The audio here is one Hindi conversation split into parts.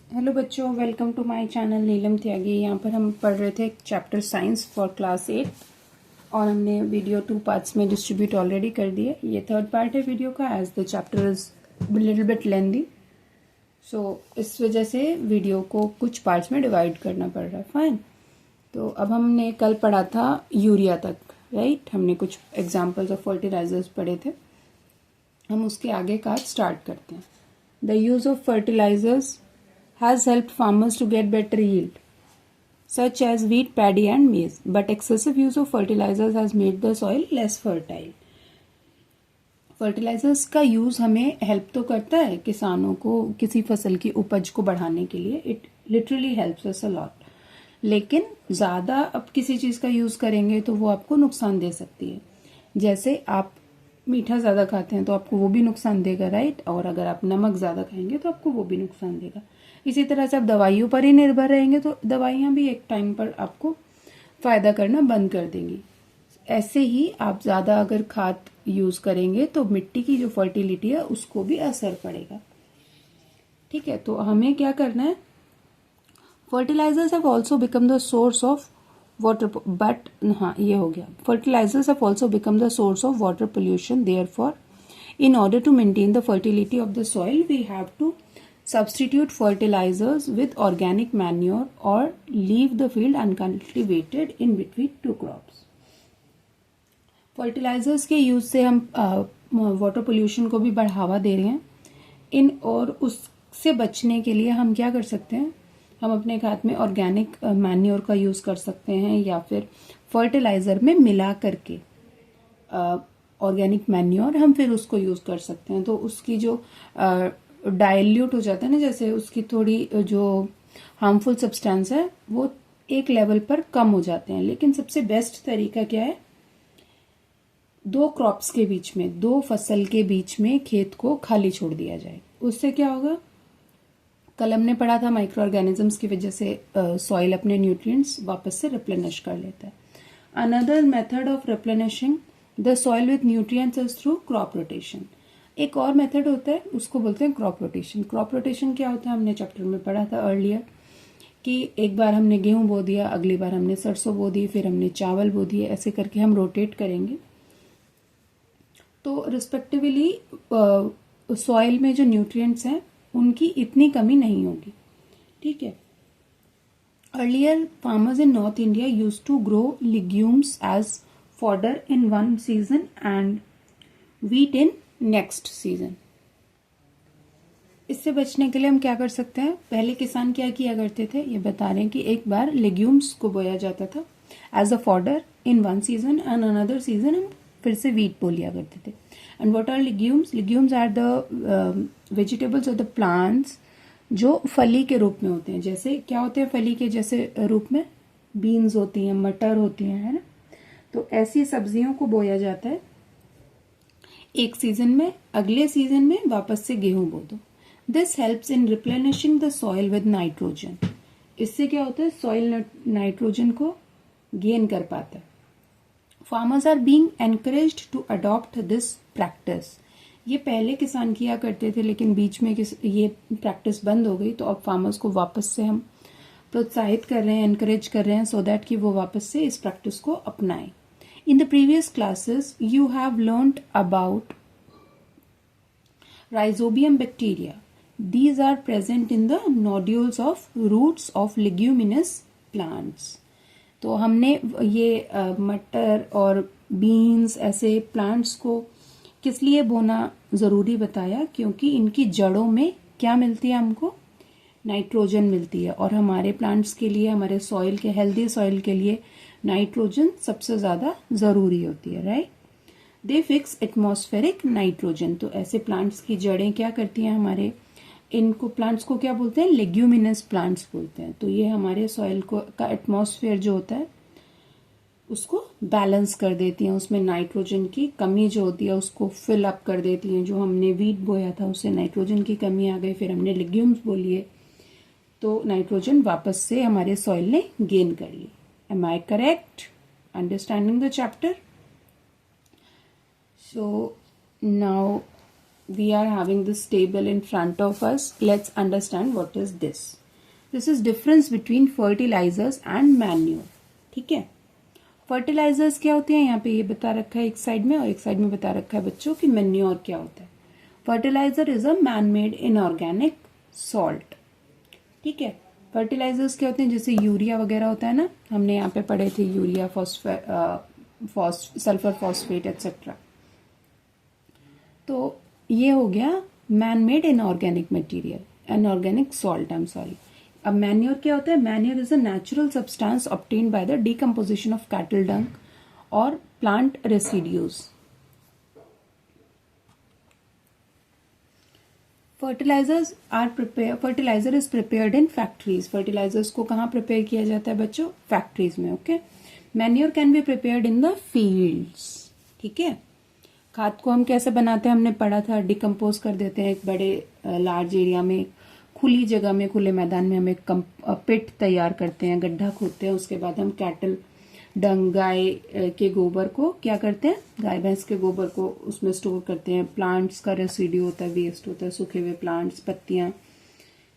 हेलो बच्चों, वेलकम टू माय चैनल नीलम त्यागी। यहाँ पर हम पढ़ रहे थे चैप्टर साइंस फॉर क्लास 8 और हमने वीडियो 2 पार्ट्स में डिस्ट्रीब्यूट ऑलरेडी कर दिए। ये थर्ड पार्ट है वीडियो का, as the chapter is little bit lengthy, so इस वजह से वीडियो को कुछ पार्ट्स में डिवाइड करना पड़ रहा है। फाइन। तो अब हमने कल पढ़ा था यूरिया तक, राइट। हमने कुछ एग्जाम्पल्स ऑफ फर्टिलाइजर्स पढ़े थे। हम उसके आगे का स्टार्ट करते हैं। The use of fertilizers has helped farmers to get better yield, such as wheat, paddy, and maize. But excessive use of fertilizers has made the soil less fertile. Fertilizers का यूज़ हमें हेल्प तो करता है किसानों को किसी फसल की उपज को बढ़ाने के लिए। It literally helps us a lot. लेकिन ज़्यादा अब किसी चीज़ का यूज़ करेंगे तो वो आपको नुकसान दे सकती है। जैसे आप मीठा ज़्यादा खाते हैं तो आपको वो भी नुकसान देगा, राइट। और अगर आप नमक ज़्यादा खाएंगे तो आपको वो भी नुकसान देगा। इसी तरह से आप दवाइयों पर ही निर्भर रहेंगे तो दवाइयाँ भी एक टाइम पर आपको फ़ायदा करना बंद कर देंगी। ऐसे ही आप ज़्यादा अगर खाद यूज़ करेंगे तो मिट्टी की जो फर्टिलिटी है उसको भी असर पड़ेगा। ठीक है, तो हमें क्या करना है। Fertilizers have also become the source of water, but हाँ ये हो गया। Fertilizers have also become the source of water pollution. Therefore in order to maintain the fertility of the soil, we have to substitute fertilizers with organic manure or leave the field uncultivated in between two crops. Fertilizers के यूज से हम वाटर पोल्यूशन को भी बढ़ावा दे रहे हैं। इन और उससे बचने के लिए हम क्या कर सकते हैं, हम अपने खाद में ऑर्गेनिक मैन्योर का यूज कर सकते हैं या फिर फर्टिलाइजर में मिला करके ऑर्गेनिक मैन्योर हम फिर उसको यूज कर सकते हैं। तो उसकी जो डाइल्यूट हो जाता है ना, जैसे उसकी थोड़ी जो हार्मफुल सब्सटेंस है वो एक लेवल पर कम हो जाते हैं। लेकिन सबसे बेस्ट तरीका क्या है, दो क्रॉप्स के बीच में, दो फसल के बीच में खेत को खाली छोड़ दिया जाए। उससे क्या होगा, कल हमने पढ़ा था माइक्रो ऑर्गेनिजम्स की वजह से सॉइल अपने न्यूट्रिएंट्स वापस से रिप्लेनिश कर लेता है। Another method of replenishing the soil with nutrients is through crop rotation. एक और मेथड होता है, उसको बोलते हैं क्रॉप रोटेशन। क्रॉप रोटेशन क्या होता है, हमने चैप्टर में पढ़ा था अर्लियर कि एक बार हमने गेहूं बो दिया, अगली बार हमने सरसों बो दी, फिर हमने चावल बो दिए, ऐसे करके हम रोटेट करेंगे तो रिस्पेक्टिवली सॉइल में जो न्यूट्रिएंट्स हैं उनकी इतनी कमी नहीं होगी। ठीक है। Earlier farmers in North India used to grow legumes as fodder in one season and wheat in next season. इससे बचने के लिए हम क्या कर सकते हैं, पहले किसान क्या किया करते थे ये बता रहे हैं कि एक बार लेग्यूम्स को बोया जाता था as a fodder in one season and another season हम फिर से व्हीट बो लिया करते थे। And what are legumes? Legumes are the vegetables और द प्लांट्स जो फली के रूप में होते हैं। जैसे क्या होते हैं फली के जैसे रूप में, बीन्स होती हैं, मटर होती हैं, है ना। तो ऐसी सब्जियों को बोया जाता है एक सीजन में, अगले सीजन में वापस से गेहूं बो दो। This helps in replenishing the soil with nitrogen. इससे क्या होता है, सॉइल नाइट्रोजन को गेन कर पाता है। Farmers are being encouraged to adopt this practice. ये पहले किसान किया करते थे लेकिन बीच में ये प्रैक्टिस बंद हो गई, तो अब फार्मर्स को वापस से हम प्रोत्साहित कर रहे हैं, एनकरेज कर रहे हैं सो दैट कि वो वापस से इस प्रैक्टिस को अपनाएं। In the previous classes, you have learnt about rhizobium bacteria. These are present in the nodules of roots of leguminous plants. तो हमने ये मटर और बीन्स ऐसे प्लांट्स को किस लिए बोना ज़रूरी बताया, क्योंकि इनकी जड़ों में क्या मिलती है हमको, नाइट्रोजन मिलती है। और हमारे प्लांट्स के लिए, हमारे सॉइल के, हेल्दी सॉइल के लिए नाइट्रोजन सबसे ज़्यादा ज़रूरी होती है, राइट। दे फिक्स एटमॉस्फेरिक नाइट्रोजन। तो ऐसे प्लांट्स की जड़ें क्या करती हैं, हमारे इनको प्लांट्स को क्या बोलते हैं, लेग्यूमिनस प्लांट्स बोलते हैं। तो ये हमारे सॉइल को का एटमॉस्फेयर जो होता है उसको बैलेंस कर देती हैं, उसमें नाइट्रोजन की कमी जो होती है उसको फिल अप कर देती हैं। जो हमने वीट बोया था उससे नाइट्रोजन की कमी आ गई, फिर हमने लेग्यूम्स बो लिए तो नाइट्रोजन वापस से हमारे सॉइल ने गेन कर ली। Am I correct? Understanding the chapter? So now we are having this table in front of us. Let's understand what is this. This is difference between fertilizers and manure. ठीक है, फर्टिलाइजर्स क्या होते हैं यहाँ पे ये बता रखा है एक साइड में, और एक साइड में बता रखा है बच्चों कि मैन्योर क्या होता है. Fertilizer is a man made inorganic salt. ठीक है, फर्टिलाइजर्स क्या होते हैं, जैसे यूरिया वगैरह होता है ना, हमने यहाँ पे पढ़े थे यूरिया, सल्फर फॉस्फेट एक्सेट्रा. तो ये हो गया man made inorganic material, inorganic salt, I am sorry. अब मैन्योर क्या होता है, manure is a natural substance obtained by the decomposition of cattle dung और plant residues. Fertiliser is prepared in factories. Fertilisers को कहाँ प्रिपेयर किया जाता है बच्चों, फैक्ट्रीज में. Okay, manure can be prepared in the fields. ठीक है, खाद को हम कैसे बनाते हैं हमने पढ़ा था, डिकम्पोज कर देते हैं एक बड़े लार्ज एरिया में, खुली जगह में, खुले मैदान में हम एक पिट तैयार करते हैं, गड्ढा खोदते हैं, उसके बाद हम कैटल डंग, गाय के गोबर को क्या करते हैं, गाय भैंस के गोबर को उसमें स्टोर करते हैं. प्लांट्स का रेसिड्यू होता है, वेस्ट होता है, सूखे हुए प्लांट्स, पत्तियां,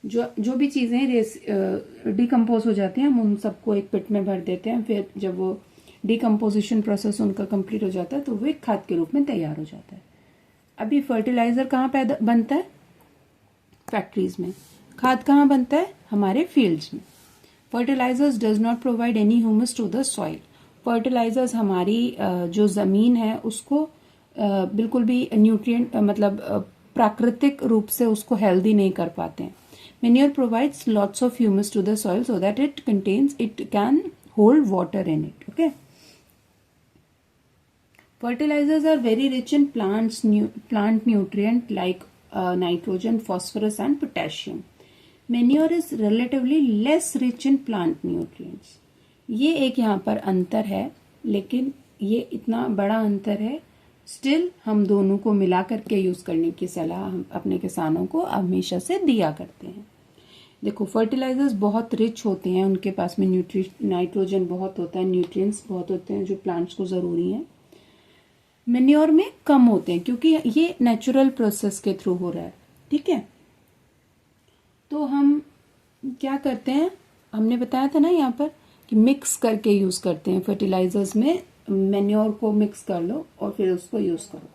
जो भी चीजें डिकम्पोज हो जाती हैं हम उन सबको एक पिट में भर देते हैं. फिर जब वो डिकम्पोजिशन प्रोसेस उनका कंप्लीट हो जाता है तो वो एक खाद के रूप में तैयार हो जाता है. अभी फर्टिलाइजर कहाँ पैदा बनता है, फैक्ट्रीज में. खाद कहाँ बनता है, हमारे फील्ड्स में. Fertilizers does not provide any humus to the soil. Fertilizers हमारी जो जमीन है उसको बिल्कुल भी न्यूट्रिएंट मतलब प्राकृतिक रूप से उसको हेल्दी नहीं कर पाते हैं. Manure provides lots of humus to the soil so that it can hold water in it. Okay, fertilizers are very rich in plant nutrient like nitrogen, phosphorus and potassium. Manure is relatively less rich in plant nutrients. ये एक यहाँ पर अंतर है, लेकिन ये इतना बड़ा अंतर है, स्टिल हम दोनों को मिला करके यूज करने की सलाह हम अपने किसानों को हमेशा से दिया करते हैं. देखो, फर्टिलाइजर्स बहुत रिच होते हैं, उनके पास में नाइट्रोजन बहुत होता है, न्यूट्रिएंट्स बहुत होते हैं जो प्लांट्स को जरूरी हैं. मैन्योर में कम होते हैं क्योंकि ये नेचुरल प्रोसेस के थ्रू हो रहा है. ठीक है, तो हम क्या करते हैं, हमने बताया था ना यहाँ पर कि मिक्स करके यूज करते हैं. फर्टिलाइजर्स में मैन्योर को मिक्स कर लो और फिर उसको यूज करो.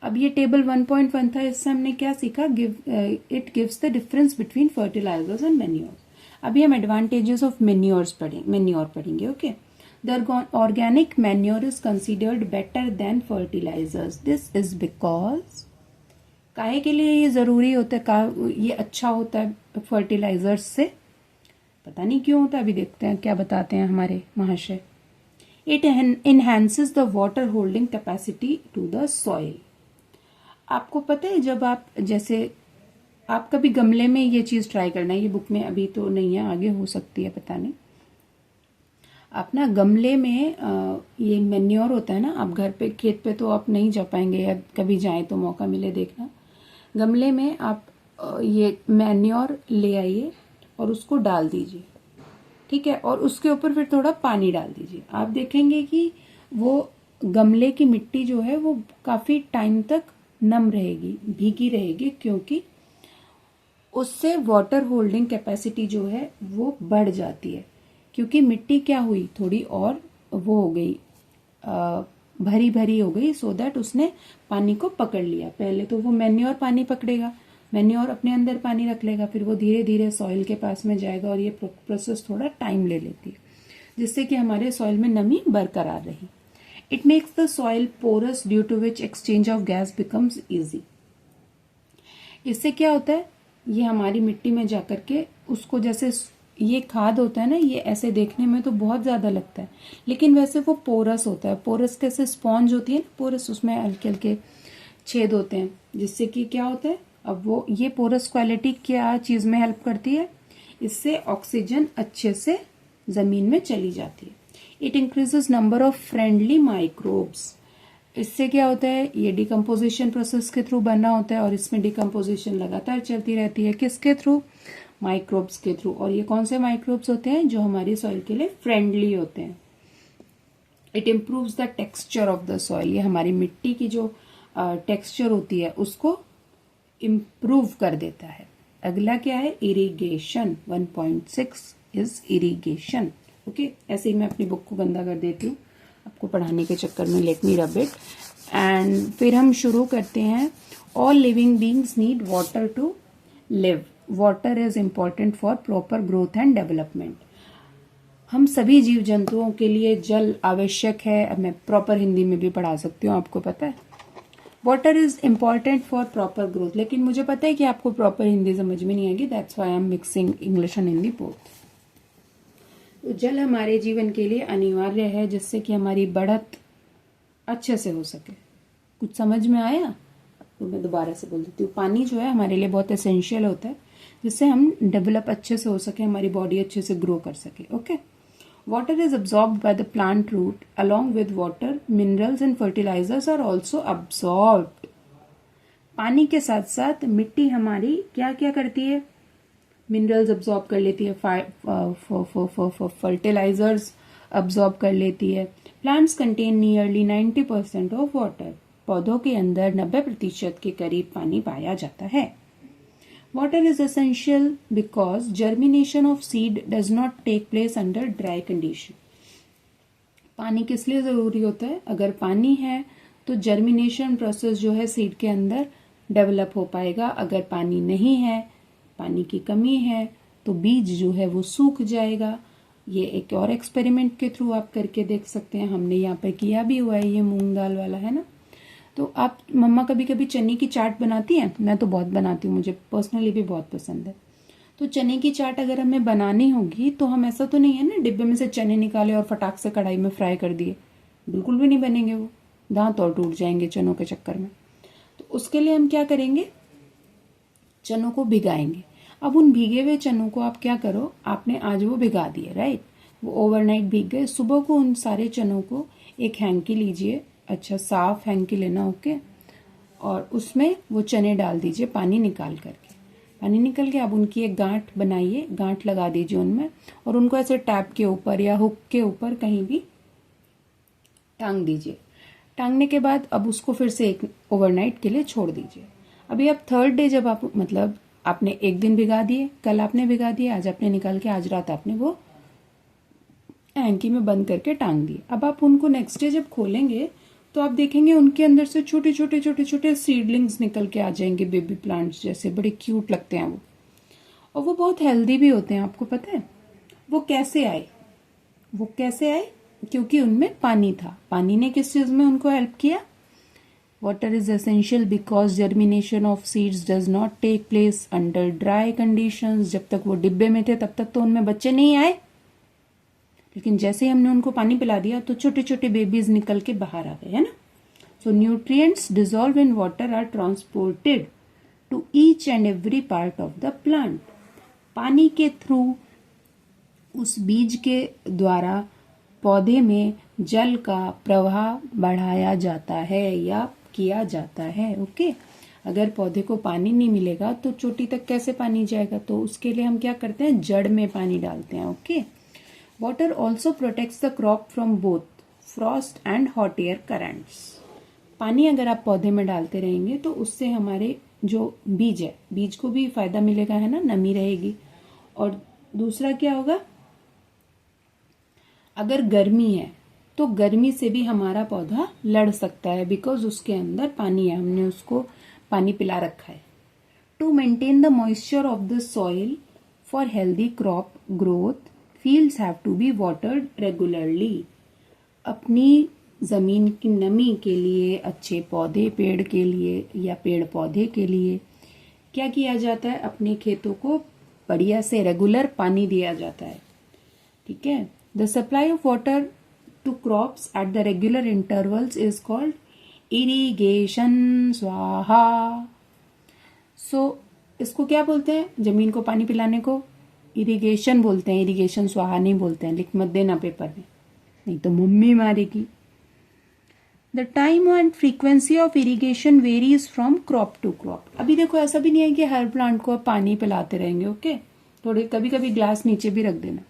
अब ये टेबल 1.1 था, इससे हमने क्या सीखा, it gives the difference between fertilizers and manure. अभी हम एडवांटेजेस ऑफ मैन्योर पढ़ेंगे. Okay, The organic manure is considered better than fertilizers. This is because काहे के लिए ये जरूरी होता है, ये अच्छा होता है फर्टिलाइजर्स से, पता नहीं क्यों होता है, अभी देखते हैं क्या बताते हैं हमारे महाशय. It enhances the water holding capacity to the soil. आपको पता है, जब आप जैसे आप कभी गमले में ये चीज ट्राई करना, ये बुक में अभी तो नहीं है, आगे हो सकती है, पता नहीं. आप ना गमले में ये मैन्योर होता है ना, आप घर पे खेत पे तो आप नहीं जा पाएंगे, या कभी जाएं तो मौका मिले देखना. गमले में आप ये मैन्योर ले आइए और उसको डाल दीजिए. ठीक है, और उसके ऊपर फिर थोड़ा पानी डाल दीजिए. आप देखेंगे कि वो गमले की मिट्टी जो है वो काफी टाइम तक नम रहेगी, भीगी रहेगी, क्योंकि उससे वाटर होल्डिंग कैपेसिटी जो है वो बढ़ जाती है. क्योंकि मिट्टी क्या हुई, थोड़ी और वो हो गई, भरी भरी हो गई, सो दैट उसने पानी को पकड़ लिया. पहले तो वो मैन्योर पानी पकड़ेगा, मैन्योर अपने अंदर पानी रख लेगा, फिर वो धीरे धीरे सॉइल के पास में जाएगा, और ये प्रोसेस थोड़ा टाइम ले लेती है, जिससे कि हमारे सॉइल में नमी बरकरार रही. It makes the soil porous due to which exchange of gas becomes easy. इससे क्या होता है, ये हमारी मिट्टी में जाकर के उसको, जैसे ये खाद होता है ना, ये ऐसे देखने में तो बहुत ज्यादा लगता है, लेकिन वैसे वो पोरस होता है. पोरस कैसे, स्पॉन्ज होती है ना पोरस, उसमें हल्के हल्के छेद होते हैं, जिससे कि क्या होता है, अब वो ये पोरस क्वालिटी क्या चीज में हेल्प करती है, इससे ऑक्सीजन अच्छे से जमीन में चली जाती है. It increases number of friendly microbes. इससे क्या होता है, ये डिकम्पोजिशन प्रोसेस के थ्रू बना होता है, और इसमें डिकम्पोजिशन लगातार चलती रहती है. किसके थ्रू, माइक्रोब्स के थ्रू. और ये कौन से माइक्रोब्स होते हैं, जो हमारी सॉइल के लिए फ्रेंडली होते हैं. It improves the texture of the soil. ये हमारी मिट्टी की जो टेक्सचर होती है उसको इम्प्रूव कर देता है। अगला क्या है, इरिगेशन। 1.6 is irrigation. ओके, ऐसे ही मैं अपनी बुक को गंदा कर देती हूँ आपको पढ़ाने के चक्कर में। Let me rub it. And फिर हम शुरू करते हैं। All living beings need water to live. Water is important for proper growth and development. हम सभी जीव जंतुओं के लिए जल आवश्यक है। अब मैं प्रॉपर हिंदी में भी पढ़ा सकती हूँ, आपको पता है। Water is important for proper growth, लेकिन मुझे पता है कि आपको प्रॉपर हिंदी समझ में नहीं आएगी, that's why I am mixing English and Hindi both. तो जल हमारे जीवन के लिए अनिवार्य है, जिससे कि हमारी बढ़त अच्छे से हो सके। कुछ समझ में आया तो मैं दोबारा से बोल देती हूँ। पानी जो है हमारे लिए बहुत एसेंशियल होता है, जिससे हम डेवलप अच्छे से हो सके, हमारी बॉडी अच्छे से ग्रो कर सके। Okay, water is absorbed by the plant root. Along with water minerals and fertilizers are also absorbed. पानी के साथ साथ मिट्टी हमारी क्या क्या करती है, मिनरल्स अब्सॉर्ब कर लेती है, फर्टिलाइजर्स अब्सॉर्ब कर लेती है। Plants contain nearly 90% of water. पौधों के अंदर 90% के करीब पानी पाया जाता है। Water is essential because germination of seed does not take place under dry condition. पानी किस लिए जरूरी होता है, अगर पानी है तो जर्मिनेशन प्रोसेस जो है सीड के अंदर डेवलप हो पाएगा। अगर पानी नहीं है, पानी की कमी है, तो बीज जो है वो सूख जाएगा। ये एक और एक्सपेरिमेंट के थ्रू आप करके देख सकते हैं, हमने यहाँ पर किया भी हुआ है, ये मूंग दाल वाला है ना। तो आप, मम्मा कभी कभी चने की चाट बनाती हैं, मैं तो बहुत बनाती हूँ, मुझे पर्सनली भी बहुत पसंद है। तो चने की चाट अगर हमें बनानी होगी तो हम, ऐसा तो नहीं है ना डिब्बे में से चने निकाले और फटाक से कढ़ाई में फ्राई कर दिए, बिल्कुल भी नहीं बनेंगे वो, दांत और टूट जाएंगे चनों के चक्कर में। तो उसके लिए हम क्या करेंगे, चनों को भिगाएंगे। अब उन भीगे हुए चनों को आप क्या करो, आपने आज वो भिगा दिए, राइट, वो ओवरनाइट भीग गए। सुबह को उन सारे चनों को एक हैंकी लीजिए, अच्छा साफ हैंकी लेना, ओके, और उसमें वो चने डाल दीजिए पानी निकाल करके। पानी निकल के अब उनकी एक गांठ बनाइए, गांठ लगा दीजिए उनमें, और उनको ऐसे टैप के ऊपर या हुक के ऊपर कहीं भी टांग दीजिए। टांगने के बाद अब उसको फिर से एक ओवरनाइट के लिए छोड़ दीजिए। अभी अब थर्ड डे जब आप, मतलब आपने एक दिन भिगा दिए, कल आपने भिगा दिए, आज आपने निकाल के आज रात आपने वो हैंकी में बंद करके टांग दिए। अब आप उनको नेक्स्ट डे जब खोलेंगे तो आप देखेंगे उनके अंदर से छोटे छोटे छोटे छोटे सीडलिंग्स निकल के आ जाएंगे, बेबी प्लांट्स जैसे, बड़े क्यूट लगते हैं वो, और वो बहुत हेल्दी भी होते हैं। आपको पता है वो कैसे आए, वो कैसे आए, क्योंकि उनमें पानी था। पानी ने किस चीज में उनको हेल्प किया, water is essential because germination of seeds does not take place under dry conditions. जब तक वो डिब्बे में थे तब तक तो उनमें बच्चे नहीं आए, लेकिन जैसे ही हमने उनको पानी पिला दिया तो छोटे छोटे बेबीज निकल के बाहर आ गए, है ना। So nutrients dissolve in water are transported to each and every part of the plant. पानी के थ्रू, उस बीज के द्वारा पौधे में जल का प्रवाह बढ़ाया जाता है या किया जाता है। ओके, अगर पौधे को पानी नहीं मिलेगा तो चोटी तक कैसे पानी जाएगा, तो उसके लिए हम क्या करते हैं, जड़ में पानी डालते हैं। Okay, water also protects the crop from both Frost and hot air currents. पानी अगर आप पौधे में डालते रहेंगे तो उससे हमारे जो बीज है, बीज को भी फायदा मिलेगा, है ना, नमी रहेगी। और दूसरा क्या होगा, अगर गर्मी है तो गर्मी से भी हमारा पौधा लड़ सकता है, बिकॉज उसके अंदर पानी है, हमने उसको पानी पिला रखा है। To maintain the moisture of the soil for healthy crop growth, fields have to be watered regularly। अपनी जमीन की नमी के लिए, अच्छे पौधे पेड़ के लिए या पेड़ पौधे के लिए क्या किया जाता है, अपने खेतों को बढ़िया से रेगुलर पानी दिया जाता है। ठीक है, the supply of water to crops at the regular intervals is called irrigation. स्वाहा। सो इसको क्या बोलते हैं, जमीन को पानी पिलाने को इरिगेशन बोलते हैं, इरिगेशन स्वाहा नहीं बोलते हैं। लिख मत देना पेपर में, नहीं तो मम्मी मारेगी। The time and frequency of irrigation varies from crop to crop. अभी देखो ऐसा भी नहीं है कि हर प्लांट को आप पानी पिलाते रहेंगे, ओके, थोड़े कभी कभी ग्लास नीचे भी रख देना।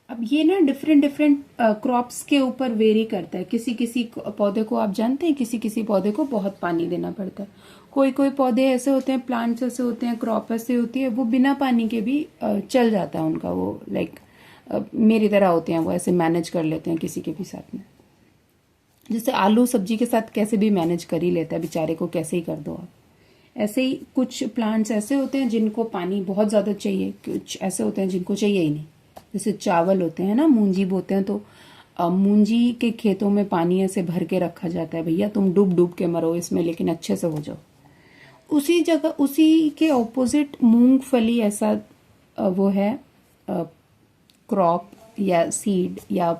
अब ये ना डिफरेंट डिफरेंट क्रॉप्स के ऊपर वेरी करता है। किसी किसी पौधे को आप जानते हैं, किसी किसी पौधे को बहुत पानी देना पड़ता है। कोई कोई पौधे ऐसे होते हैं, प्लांट्स ऐसे होते हैं, क्रॉप ऐसे होती है, वो बिना पानी के भी चल जाता है उनका, वो लाइक मेरी तरह होते हैं, वो ऐसे मैनेज कर लेते हैं किसी के भी साथ में। जैसे आलू सब्जी के साथ कैसे भी मैनेज कर ही लेता है बेचारे को, कैसे ही कर दो आप। ऐसे ही कुछ प्लांट्स ऐसे होते हैं जिनको पानी बहुत ज़्यादा चाहिए, कुछ ऐसे होते हैं जिनको चाहिए ही नहीं। जैसे चावल होते हैं ना, मूंजी बोते हैं, तो मूंजी के खेतों में पानी ऐसे भर के रखा जाता है, भैया तुम डूब डूब के मरो इसमें, लेकिन अच्छे से हो जाओ। उसी जगह, उसी के ऑपोजिट मूंगफली ऐसा वो है क्रॉप या सीड या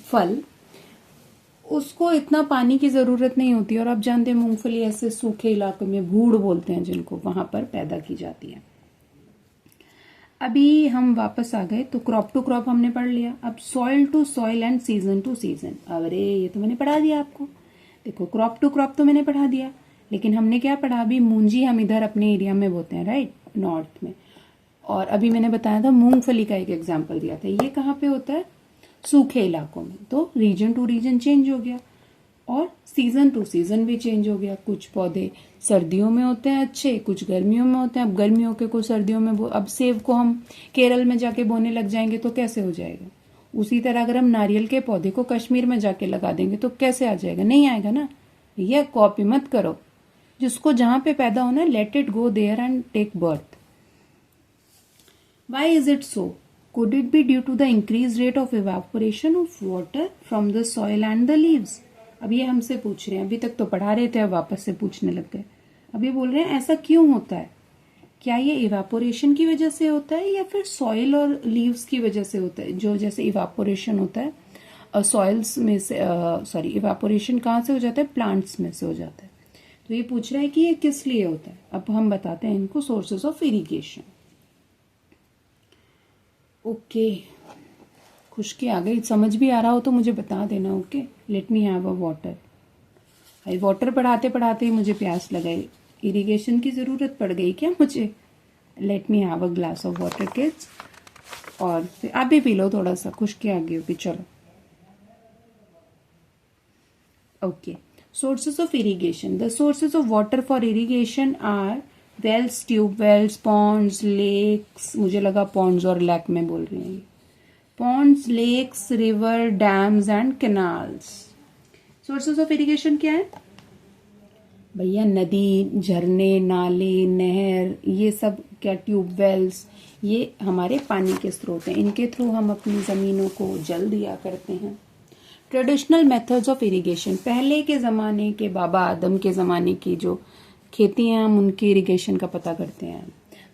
फल, उसको इतना पानी की जरूरत नहीं होती। और आप जानते हैं मूंगफली ऐसे सूखे इलाकों में, भूड़ बोलते हैं जिनको, वहां पर पैदा की जाती है। अभी हम वापस आ गए, तो क्रॉप टू क्रॉप हमने पढ़ लिया। अब soil to soil and season to season. अरे ये तो मैंने पढ़ा दिया आपको। देखो क्रॉप टू क्रॉप तो मैंने पढ़ा दिया, लेकिन हमने क्या पढ़ा अभी, मूंजी हम इधर अपने एरिया में बोते हैं, राइट, नॉर्थ में। और अभी मैंने बताया था मूंगफली का एक एग्जाम्पल दिया था, ये कहाँ पे होता है, सूखे इलाकों में। तो रीजन टू रीजन चेंज हो गया, और सीजन टू सीजन भी चेंज हो गया। कुछ पौधे सर्दियों में होते हैं अच्छे, कुछ गर्मियों में होते हैं। अब गर्मियों के को सर्दियों में अब सेब को हम केरल में जाके बोने लग जाएंगे तो कैसे हो जाएगा। उसी तरह अगर हम नारियल के पौधे को कश्मीर में जाके लगा देंगे तो कैसे आ जाएगा, नहीं आएगा ना। यह कॉपी मत करो, जिसको जहां पे पैदा होना है, let it go there and take birth. Why is it so? Could it be due to the increased rate of evaporation of water from the soil and the leaves? अब ये हमसे पूछ रहे हैं, अभी तक तो पढ़ा रहे थे, अब वापस से पूछने लग गए। अब ये बोल रहे हैं ऐसा क्यों होता है, क्या ये इवापोरेशन की वजह से होता है या फिर सॉइल और लीव्स की वजह से होता है। जो जैसे इवापोरेशन होता है सॉइल्स में से, सॉरी इवापोरेशन कहाँ से हो जाता है, प्लांट्स में से हो जाता है। तो ये पूछ रहा है कि ये किस लिए होता है। अब हम बताते हैं इनको, सोर्सेज ऑफ इरिगेशन। ओके, खुशकी आ गई, समझ भी आ रहा हो तो मुझे बता देना। Okay, let me have a water. भाई वाटर पढ़ाते पढ़ाते ही मुझे प्यास लगाई, इरिगेशन की जरूरत पड़ गई क्या मुझे। Let me have a glass of water kids. और फिर आप भी पी लो थोड़ा सा, खुशकी आ गई होगी। चलो okay, sources of irrigation. The sources of water for irrigation are wells, tube wells, ponds, lakes. मुझे लगा ponds और lake में बोल रही हैं। Ponds, lakes, river, dams and canals. Sources of irrigation क्या है भैया, नदी, झरने, नाले, नहर, ये सब क्या, ट्यूब वेल्स, ये हमारे पानी के स्रोत हैं। इनके थ्रू हम अपनी जमीनों को जल दिया करते हैं। ट्रेडिशनल मेथड्स ऑफ इरिगेशन, पहले के ज़माने के बाबा आदम के ज़माने की जो खेती हैं, हम उनकी इरिगेशन का पता करते हैं।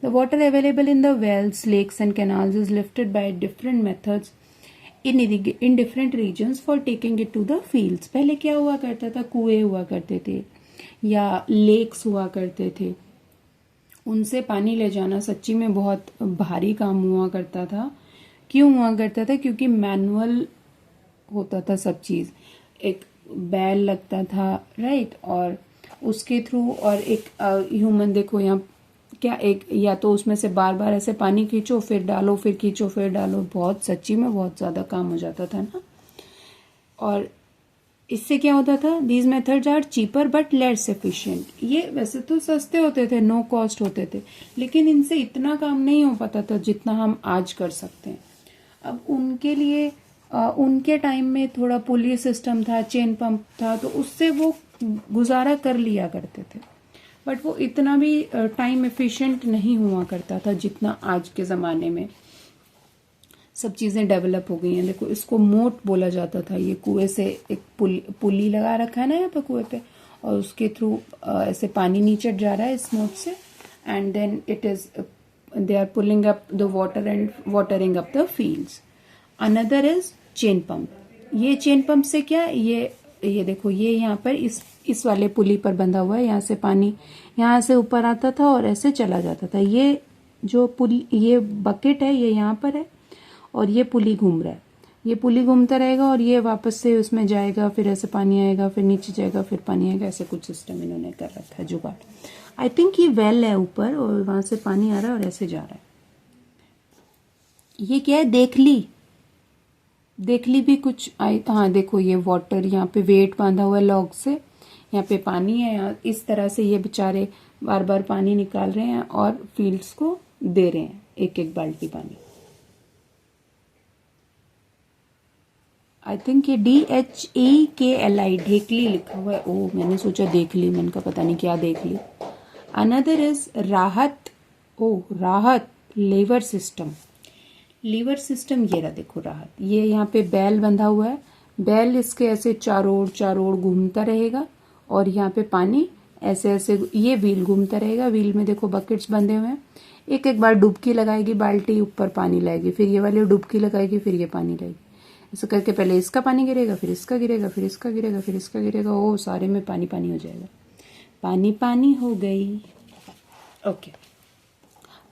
The water available in the wells, lakes and canals is lifted by different methods in different regions for taking it to the fields. पहले क्या हुआ करता था, कुएं हुआ करते थे या लेक्स हुआ करते थे, उनसे पानी ले जाना सच्ची में बहुत भारी काम हुआ करता था। क्यों हुआ करता था, क्योंकि मैनुअल होता था सब चीज, एक बैल लगता था, राइट, और उसके थ्रू, और एक ह्यूमन, देखो यहाँ क्या, एक या तो उसमें से बार बार ऐसे पानी खींचो फिर डालो, फिर खींचो फिर डालो, बहुत सच्ची में बहुत ज्यादा काम हो जाता था ना। और इससे क्या होता था, these methods are cheaper but less efficient. ये वैसे तो सस्ते होते थे, नो कॉस्ट होते थे, लेकिन इनसे इतना काम नहीं हो पाता था जितना हम आज कर सकते हैं। अब उनके लिए उनके टाइम में थोड़ा पुली सिस्टम था, चेन पंप था, तो उससे वो गुजारा कर लिया करते थे, बट वो इतना भी टाइम एफिशिएंट नहीं हुआ करता था जितना आज के ज़माने में सब चीज़ें डेवलप हो गई हैं। देखो इसको मोट बोला जाता था, ये कुएं से एक पुली लगा रखा है ना यहाँ पे कुएं पे, और उसके थ्रू ऐसे पानी नीचे जा रहा है इस मोट से, and then it is they are pulling up the water and watering up the fields. Another is chain pump. ये चेन पंप से क्या, ये देखो, ये यहाँ पर इस वाले पुली पर बंधा हुआ है, यहाँ से पानी यहाँ से ऊपर आता था और ऐसे चला जाता था। ये जो पुली, ये बकेट है, ये यहाँ पर है और ये पुली घूम रहा है, ये पुली घूमता रहेगा और ये वापस से उसमें जाएगा, फिर ऐसे पानी आएगा, फिर नीचे जाएगा, फिर पानी आएगा, ऐसे कुछ सिस्टम इन्होंने कर रखा है जुगाड़। आई थिंक ये वेल है ऊपर और वहां से पानी आ रहा है और ऐसे जा रहा है। ये क्या है, देख ली भी कुछ आई, हाँ देखो ये वाटर यहाँ पे वेट बांधा हुआ है लॉग से, यहाँ पे पानी है, यहाँ इस तरह से ये बेचारे बार बार पानी निकाल रहे हैं और फील्ड्स को दे रहे हैं एक एक बाल्टी पानी। आई थिंक ये DHEKLI ढेकली लिखा हुआ है। ओ मैंने सोचा देख ली, मैंने कहा पता नहीं क्या देख ली। अनदर इज राहत। ओ राहत लीवर सिस्टम। लीवर सिस्टम ये रहा देखो राहत, ये यहाँ पे बैल बंधा हुआ है, बैल इसके ऐसे चारों ओर घूमता रहेगा और यहाँ पे पानी ऐसे ऐसे ये व्हील घूमता रहेगा। व्हील में देखो बकेट्स बंधे हुए हैं, एक एक बार डुबकी लगाएगी बाल्टी, ऊपर पानी लाएगी, फिर ये वाली डुबकी लगाएगी, फिर ये पानी लाएगी। ऐसे करके पहले इसका पानी गिरेगा, फिर इसका गिरेगा, फिर इसका गिरेगा, फिर इसका गिरेगा। ओ सारे में पानी पानी हो जाएगा, पानी पानी हो गई। Okay.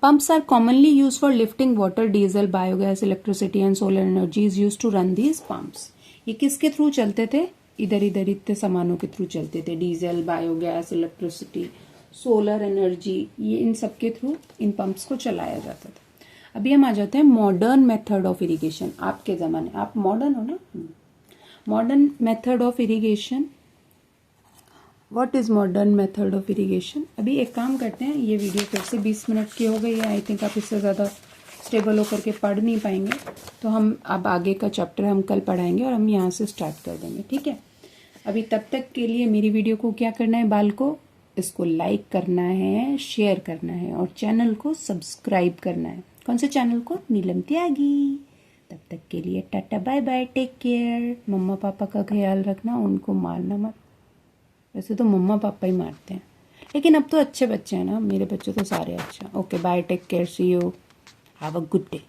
Pumps are commonly used for lifting water, diesel, biogas, electricity and solar energy is used to run these pumps. ये किसके थ्रू चलते थे? इधर इधर इतने सामानों के थ्रू चलते थे, diesel, biogas, electricity, solar energy, ये इन सब के थ्रू इन पंप्स को चलाया जाता था। अभी हम आ जाते हैं मॉडर्न मेथड ऑफ इरिगेशन। आपके ज़माने, आप मॉडर्न हो ना? Modern method of irrigation. What is modern method of irrigation? अभी एक काम करते हैं, ये वीडियो फिर से 20 मिनट की हो गई है। आई थिंक आप इससे ज़्यादा स्टेबल होकर के पढ़ नहीं पाएंगे, तो हम अब आगे का चैप्टर हम कल पढ़ाएंगे और हम यहाँ से स्टार्ट कर देंगे, ठीक है? अभी तब तक के लिए मेरी वीडियो को क्या करना है बाल को, इसको लाइक करना है, शेयर करना है और चैनल को सब्सक्राइब करना है। कौन से चैनल को? नीलम त्यागी। तब तक के लिए tata bye bye, take care. मम्मा पापा का ख्याल रखना, उनको मारना मत। वैसे तो मम्मा पापा ही मारते हैं, लेकिन अब तो अच्छे बच्चे हैं ना, मेरे बच्चे तो सारे अच्छे हैं। Okay bye, take care, see you, have a good day.